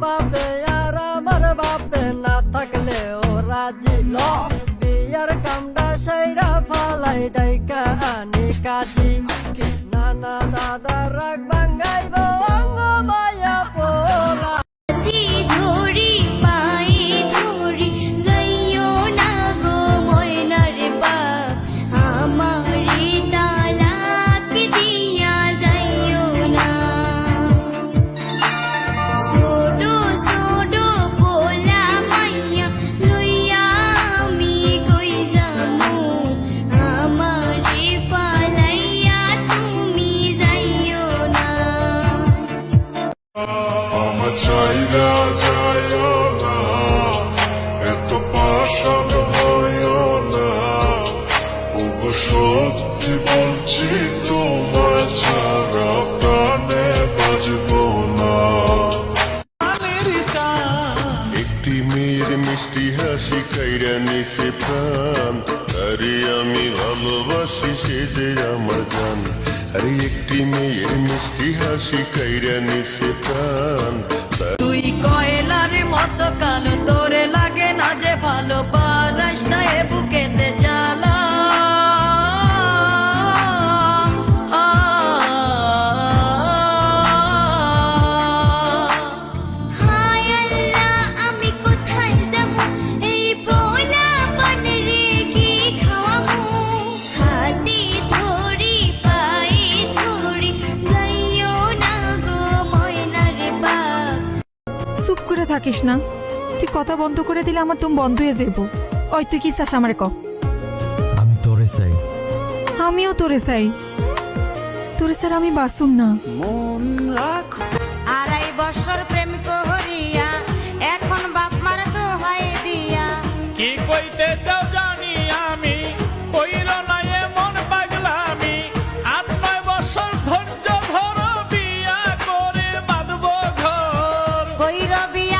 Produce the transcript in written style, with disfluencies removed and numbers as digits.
বাপে আর আমার বাপে না থাকলে ও রাজি ল বিয়ার কামটা সাইরা ফালাই ডাইকা আনি কাজি নানা দাদা রাগ ভাঙ্গাইব অঙ্গ মায়া পোলা চাইরা যাইও না এত পাষাণ হইও না ওগো সত্যি বলছি তোমার ছাড়া প্রাণে বাজব না একটি মেয়ের মিষ্টি হাসি খাইরা নিছে প্রাণ আরে আমি ভালোবাসি সে যে আমার জান আরে একটি মেয়ের মিষ্টি হাসি খাইরা নিছে প্রাণ তুই কয়লার মতো কালো তোরে লাগে না যে ভালো পারাস না এ বুকেতে জ্বালা চুপ করে থাকিস না তুই কথা বন্ধ করে দিলে আমার তুম বন্ধ হয়ে যাইব ওই তুই কি চাস আমারে ক আমি তোরে চাই আমিও তোরে চাই তোরে স্যার আমি বাসুম না আড়াই বছর প্রেম করিয়া এখন বাপ মার দোহাই দিয়া কি কইতে চাও জানি আমি কইল না এমন পাগলামি ৮-৯ বছর ধৈর্য ধরো বিয়া করে বাঁধবো ঘর কইর বিয়া